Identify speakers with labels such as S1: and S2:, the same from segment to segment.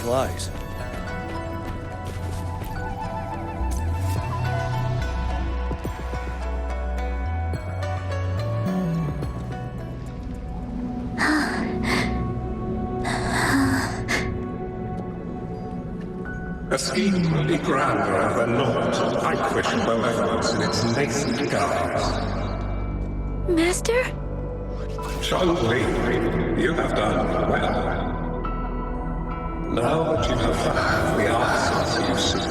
S1: supplies.
S2: A scheme will be grander than not to vanquish malevolence in its nascent guise.
S3: Master?
S2: Changli, you have done well. Now that you have found the answers you seek,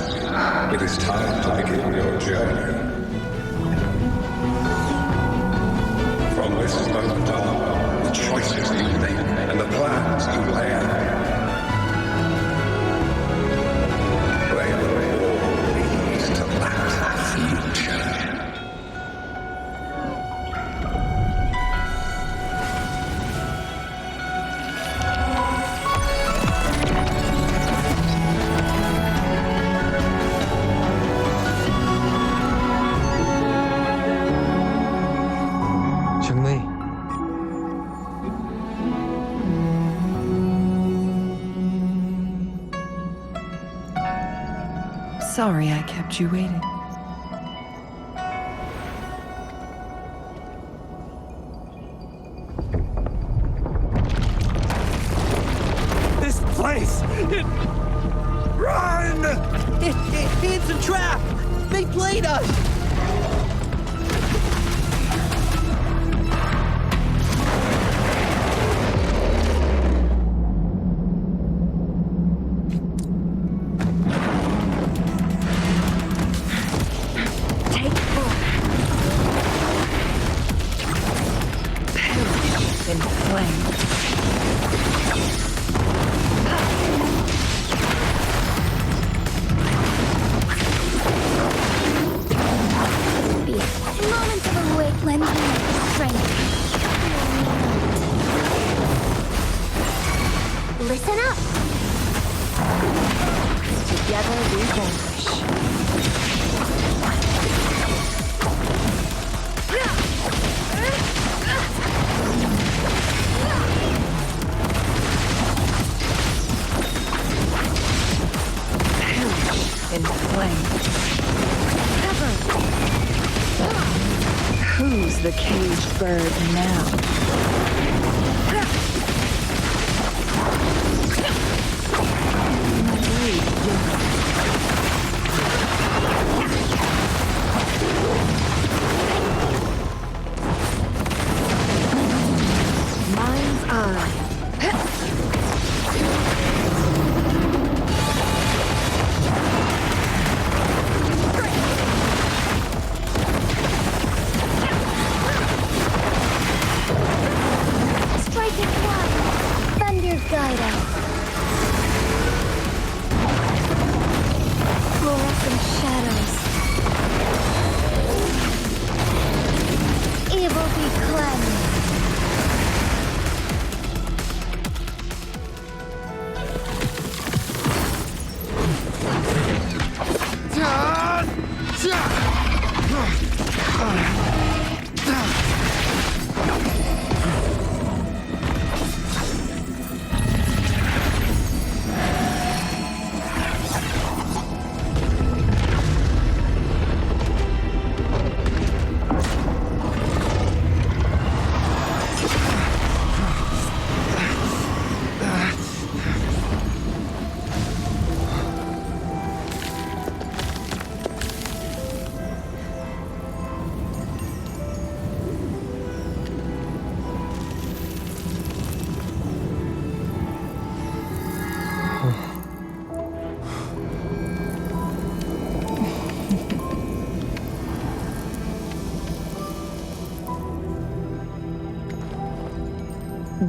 S2: it is time to begin your journey. From this moment on, the choices you make and the plans you lay out, they will all lead to that future.
S4: Changli.
S5: Sorry I kept you waiting.
S1: This place! Run!
S6: It's a trap! They played us!
S3: Take full.
S5: Perish in flame.
S3: Moments of awake lend me strength. Listen up. Together we vanquish.
S5: Perish in flame.
S3: Cover.
S5: Who's the caged bird now? My blade young. Mind's eye.
S3: Strike it wide. Thunder guide us. Fluorescent shadows. Evil be cleansed.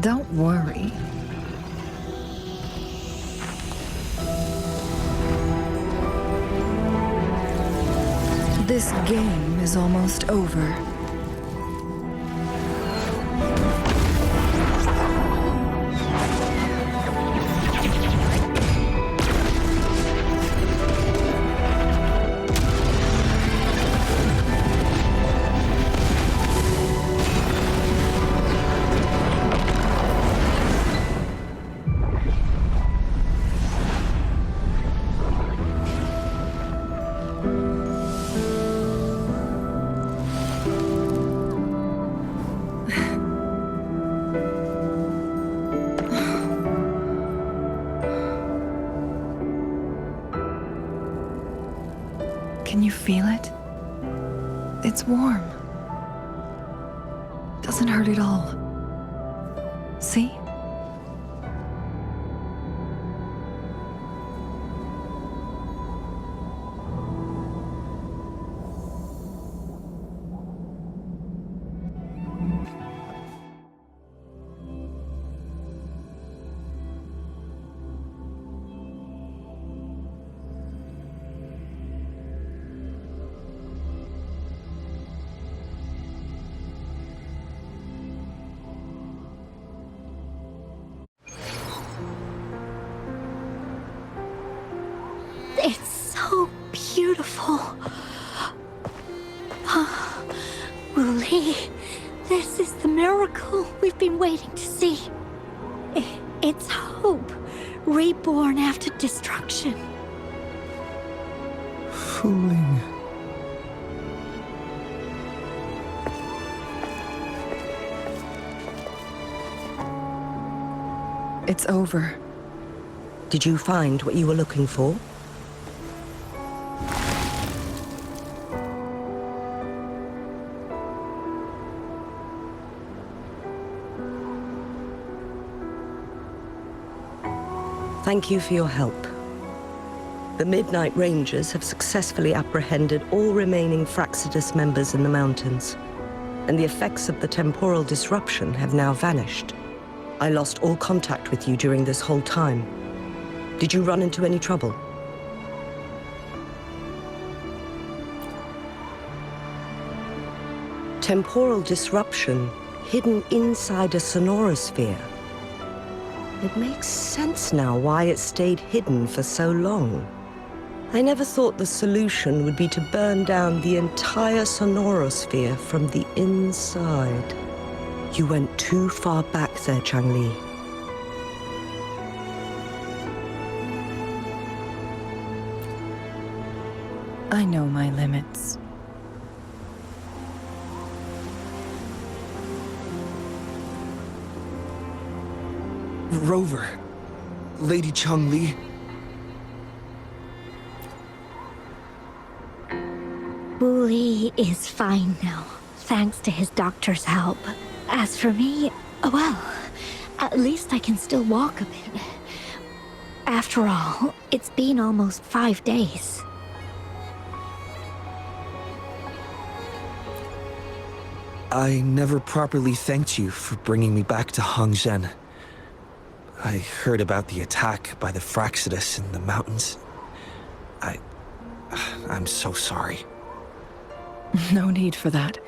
S5: Don't worry. This game is almost over. It's warm. Doesn't hurt at all. See?
S3: It's so beautiful. WuLi, this is the miracle we've been waiting to see. It's hope, reborn after destruction.
S1: Fooling.
S5: It's over.
S4: Did you find what you were looking for? Thank you for your help. The Midnight Rangers have successfully apprehended all remaining Fraxidus members in the mountains, and the effects of the temporal disruption have now vanished. I lost all contact with you during this whole time. Did you run into any trouble? Temporal disruption hidden inside a sonorosphere. It makes sense now why it stayed hidden for so long. I never thought the solution would be to burn down the entire sonorosphere from the inside. You went too far back there, Changli.
S5: I know my limits.
S1: Rover. Lady Changli.
S3: WuLi is fine now, thanks to his doctor's help. As for me, well, at least I can still walk a bit. After all, it's been almost 5 days.
S1: I never properly thanked you for bringing me back to Hongzhen. I heard about the attack by the Fraxidus in the mountains. I'm so sorry.
S5: No need for that.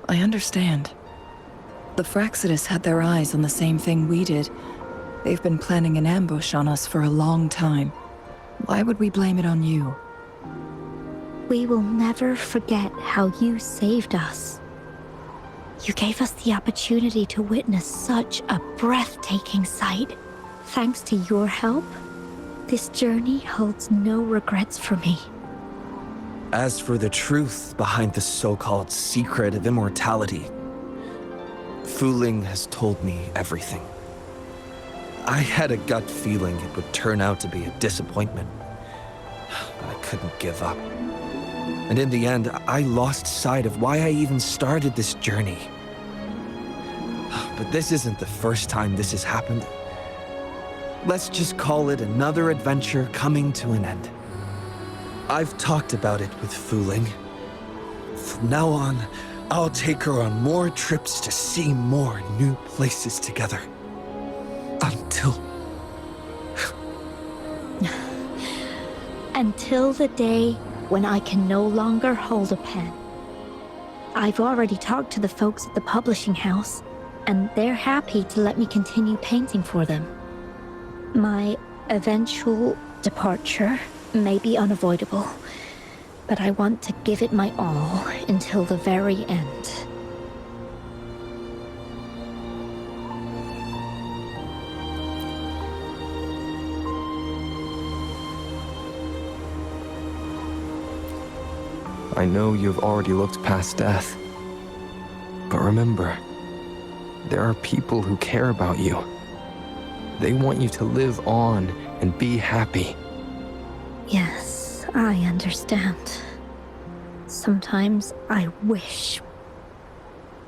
S5: I understand. The Fraxidus had their eyes on the same thing we did. They've been planning an ambush on us for a long time. Why would we blame it on you?
S3: We will never forget how you saved us. You gave us the opportunity to witness such a breathtaking sight. Thanks to your help, this journey holds no regrets for me.
S1: As for the truth behind the so-called secret of immortality, Fuling has told me everything. I had a gut feeling it would turn out to be a disappointment, but I couldn't give up. And in the end, I lost sight of why I even started this journey. But this isn't the first time this has happened. Let's just call it another adventure coming to an end. I've talked about it with Fuling. From now on, I'll take her on more trips to see more new places together. Until...
S3: Until the day when I can no longer hold a pen. I've already talked to the folks at the publishing house, and they're happy to let me continue painting for them. My eventual departure may be unavoidable, but I want to give it my all until the very end.
S7: I know you've already looked past death. But remember, there are people who care about you. They want you to live on and be happy.
S3: Yes, I understand. Sometimes I wish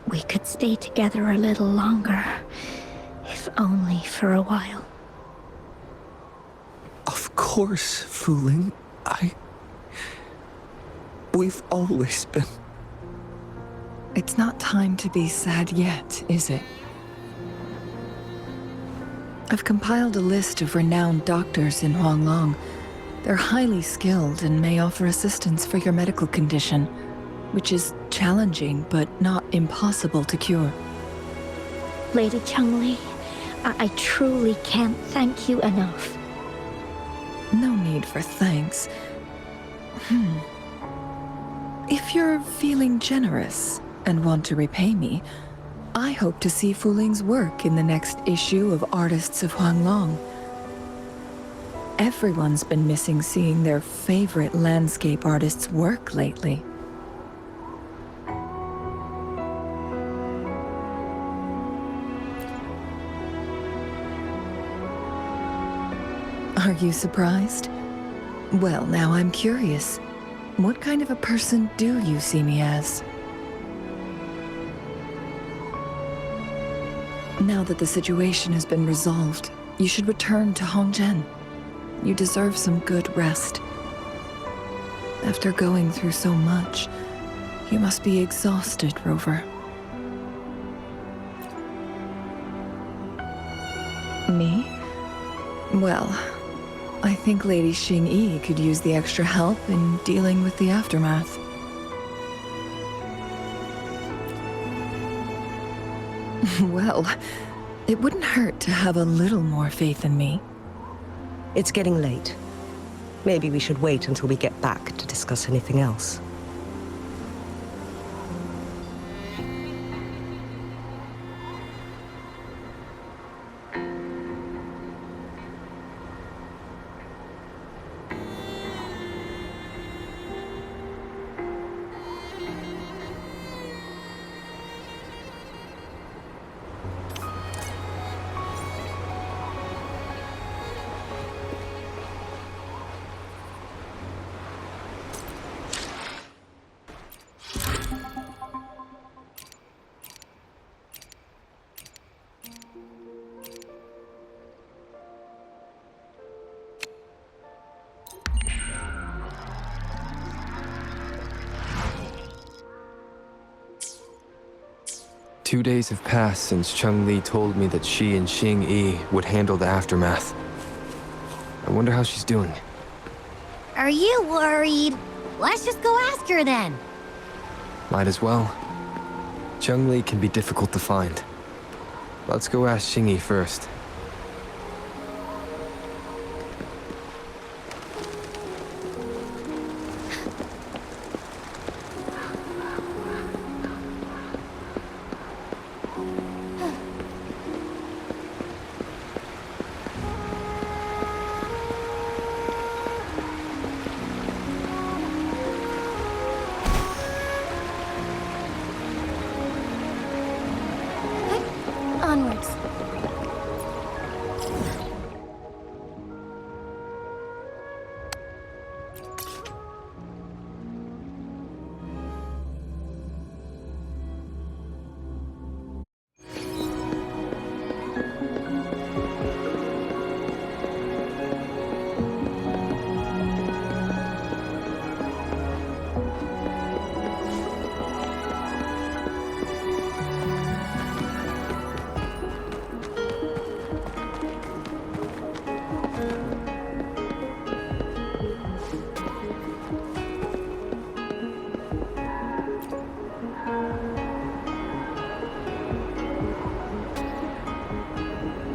S3: we could stay together a little longer, if only for a while.
S1: Of course, Fuling. We've always been.
S5: It's not time to be sad yet, is it? I've compiled a list of renowned doctors in Huanglong. They're highly skilled and may offer assistance for your medical condition, which is challenging but not impossible to cure.
S3: Lady Changli, I truly can't thank you enough.
S5: No need for thanks. If you're feeling generous and want to repay me, I hope to see Fuling's work in the next issue of Artists of Huanglong. Everyone's been missing seeing their favorite landscape artists work lately. Are you surprised? Well, now I'm curious. What kind of a person do you see me as? Now that the situation has been resolved, you should return to Hongzhen. You deserve some good rest. After going through so much, you must be exhausted, Rover. Me? Well, I think Lady Xingyi could use the extra help in dealing with the aftermath. Well, it wouldn't hurt to have a little more faith in me.
S4: It's getting late. Maybe we should wait until we get back to discuss anything else.
S7: Two days have passed since Changli told me that she and Xingyi would handle the aftermath. I wonder how she's doing.
S8: Are you worried? Let's just go ask her then.
S7: Might as well. Changli can be difficult to find. Let's go ask Xingyi first.
S8: Onwards.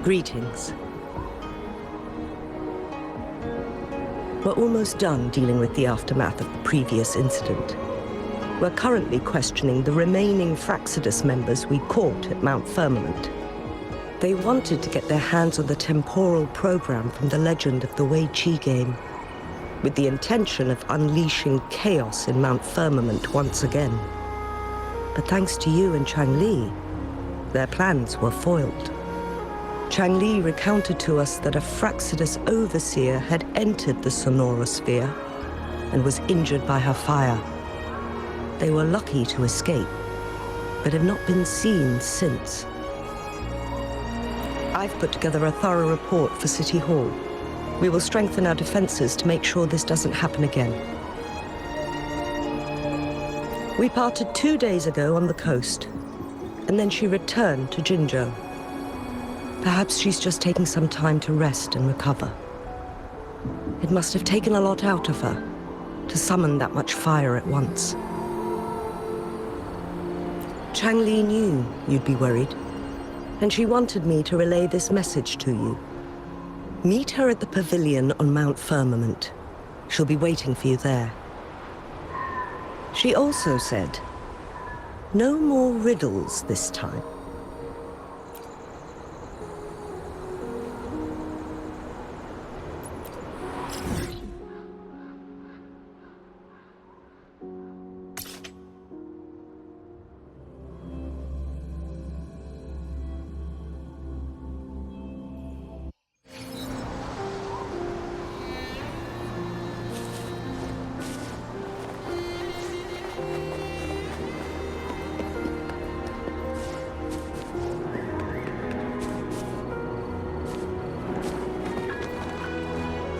S4: Greetings. We're almost done dealing with the aftermath of the previous incident. We're currently questioning the remaining Fraxidus members we caught at Mount Firmament. They wanted to get their hands on the temporal program from the legend of the Wei Qi game, with the intention of unleashing chaos in Mount Firmament once again. But thanks to you and Changli, their plans were foiled. Changli recounted to us that a Fraxidus overseer had entered the Sonorosphere and was injured by her fire. They were lucky to escape, but have not been seen since. I've put together a thorough report for City Hall. We will strengthen our defenses to make sure this doesn't happen again. We parted 2 days ago on the coast, and then she returned to Jinzhou. Perhaps she's just taking some time to rest and recover. It must have taken a lot out of her to summon that much fire at once. Changli knew you'd be worried, and she wanted me to relay this message to you. Meet her at the pavilion on Mount Firmament. She'll be waiting for you there. She also said, no more riddles this time.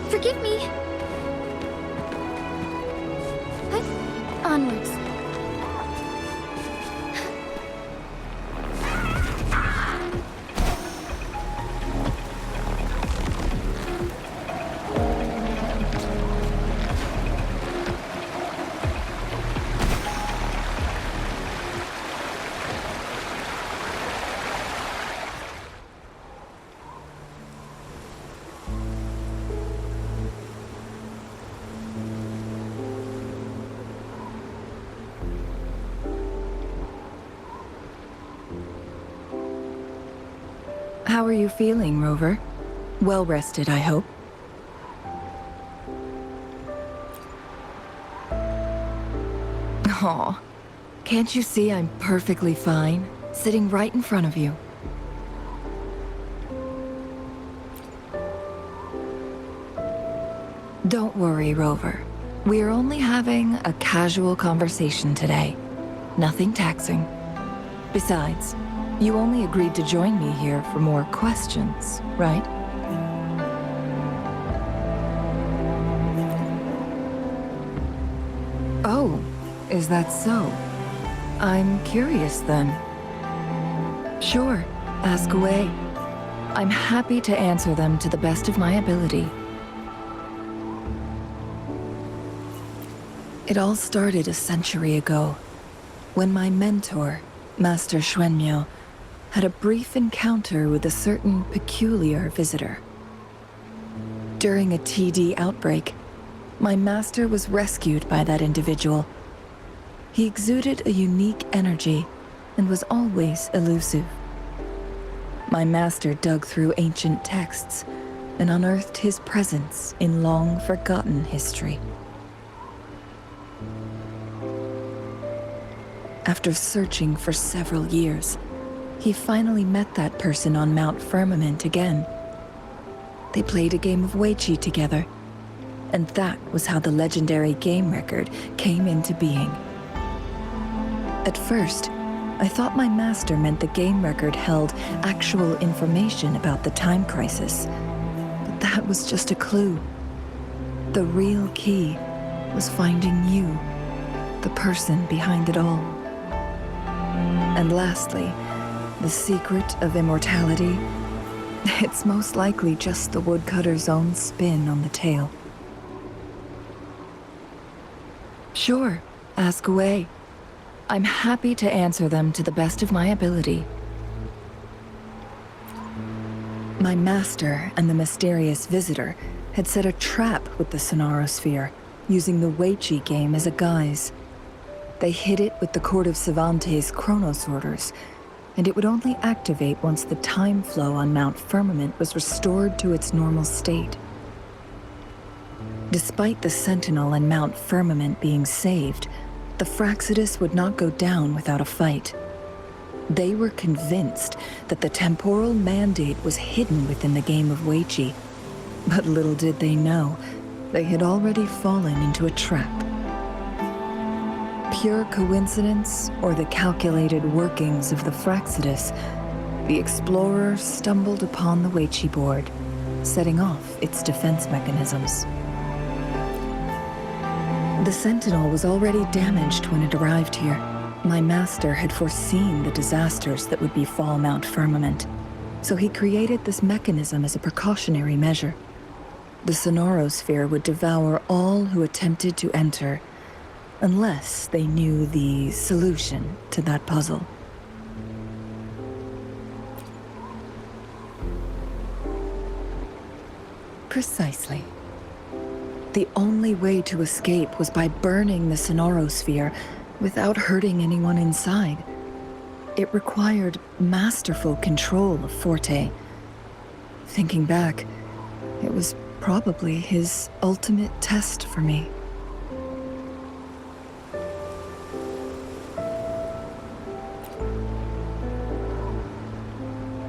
S8: Forgive me. What? Onwards.
S5: How are you feeling, Rover? Well rested, I hope. Aw, can't you see I'm perfectly fine, sitting right in front of you? Don't worry, Rover. We're only having a casual conversation today. Nothing taxing. Besides, you only agreed to join me here for more questions, right? Oh, is that so? I'm curious then. Sure, ask away. I'm happy to answer them to the best of my ability. It all started a century ago, when my mentor, Master Xuanmiao, had a brief encounter with a certain peculiar visitor. During a TD outbreak, my master was rescued by that individual. He exuded a unique energy and was always elusive. My master dug through ancient texts and unearthed his presence in long-forgotten history. After searching for several years, he finally met that person on Mount Firmament again. They played a game of Weiqi together, and that was how the legendary game record came into being. At first, I thought my master meant the game record held actual information about the time crisis, but that was just a clue. The real key was finding you, the person behind it all. And lastly, the secret of immortality, it's most likely just the woodcutter's own spin on the tale. Sure, ask away. I'm happy to answer them to the best of my ability. My master and the mysterious visitor had set a trap with the Sonarosphere, using the Weiqi game as a guise. They hid it with the Court of Cervantes' Chronos orders, and it would only activate once the time flow on Mount Firmament was restored to its normal state. Despite the Sentinel and Mount Firmament being saved, the Fraxidus would not go down without a fight. They were convinced that the temporal mandate was hidden within the game of Weiqi, but little did they know, they had already fallen into a trap. Pure coincidence or the calculated workings of the Fraxidus, the explorer stumbled upon the Weichi board, setting off its defense mechanisms. The Sentinel was already damaged when it arrived here. My master had foreseen the disasters that would befall Mount Firmament, so he created this mechanism as a precautionary measure. The Sonorosphere would devour all who attempted to enter, unless they knew the solution to that puzzle. Precisely. The only way to escape was by burning the Sonorosphere without hurting anyone inside. It required masterful control of Forte. Thinking back, it was probably his ultimate test for me.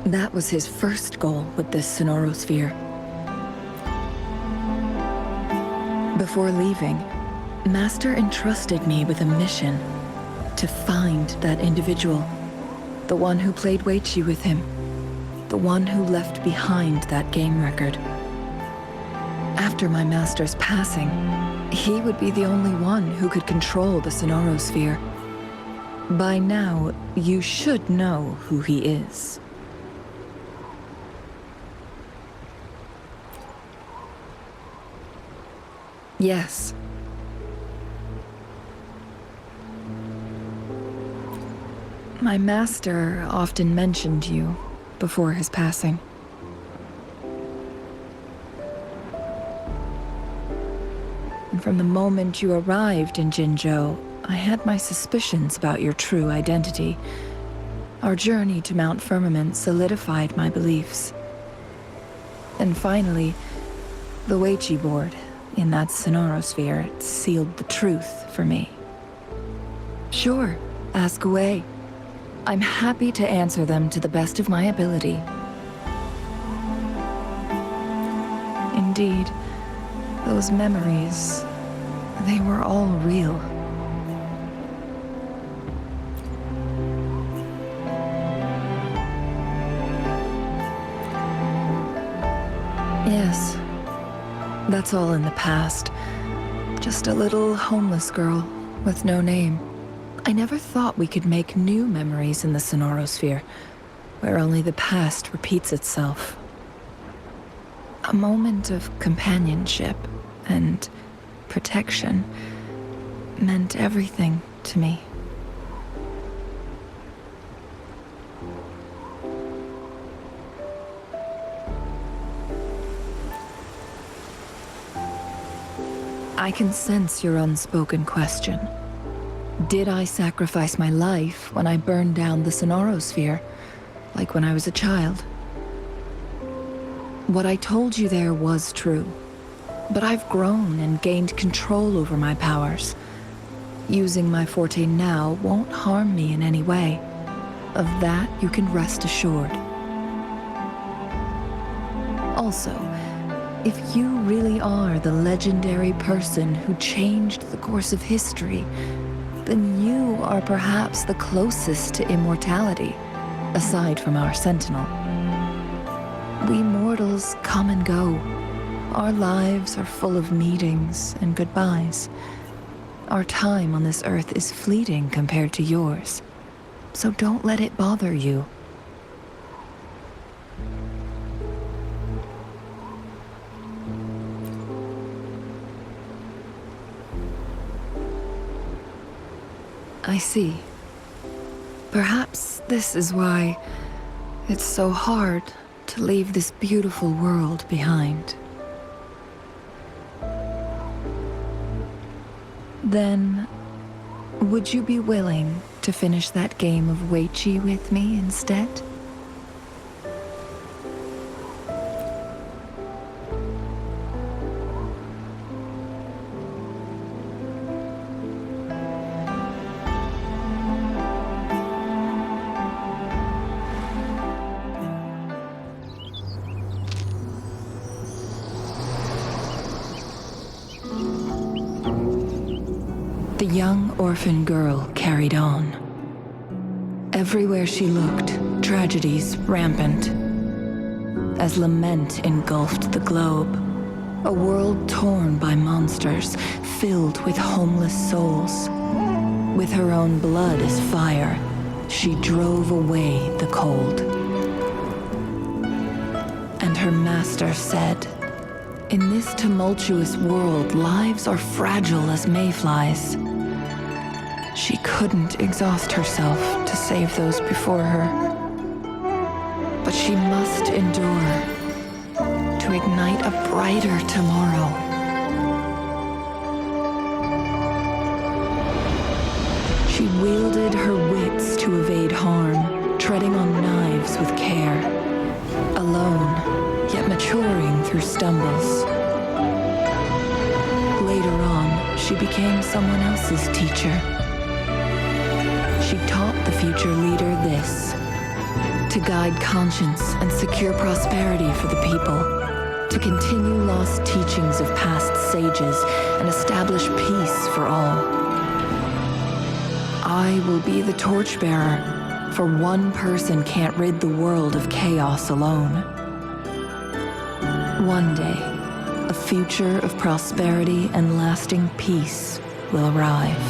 S5: That was his first goal with this Sonorosphere. Before leaving, Master entrusted me with a mission to find that individual, the one who played Weichi with him, the one who left behind that game record. After my master's passing, he would be the only one who could control the Sonorosphere. By now, you should know who he is. Yes. My master often mentioned you before his passing. And from the moment you arrived in Jinzhou, I had my suspicions about your true identity. Our journey to Mount Firmament solidified my beliefs. And finally, the Weichi board in that Sonorosphere sealed the truth for me. Sure, ask away. I'm happy to answer them to the best of my ability. Indeed, those memories, they were all real. Yes, that's all in the past. Just a little homeless girl with no name. I never thought we could make new memories in the Sonorosphere, where only the past repeats itself. A moment of companionship and protection meant everything to me. I can sense your unspoken question. Did I sacrifice my life when I burned down the Sonorosphere, like when I was a child? What I told you there was true, but I've grown and gained control over my powers. Using my forte now won't harm me in any way. Of that you can rest assured. Also, if you really are the legendary person who changed the course of history, then you are perhaps the closest to immortality, aside from our Sentinel. We mortals come and go. Our lives are full of meetings and goodbyes. Our time on this earth is fleeting compared to yours, so don't let it bother you. I see. Perhaps this is why it's so hard to leave this beautiful world behind. Then, would you be willing to finish that game of Weichi with me instead? The young orphan girl carried on. Everywhere she looked, tragedies rampant. As lament engulfed the globe, a world torn by monsters, filled with homeless souls. With her own blood as fire, she drove away the cold. And her master said, "In this tumultuous world, lives are fragile as mayflies." She couldn't exhaust herself to save those before her. But she must endure to ignite a brighter tomorrow. She wielded her wits to evade harm, treading on knives with care. Alone, yet maturing through stumbles. Later on, she became someone else's teacher. She taught the future leader this: to guide conscience and secure prosperity for the people, to continue lost teachings of past sages and establish peace for all. I will be the torchbearer, for one person can't rid the world of chaos alone. One day, a future of prosperity and lasting peace will arrive.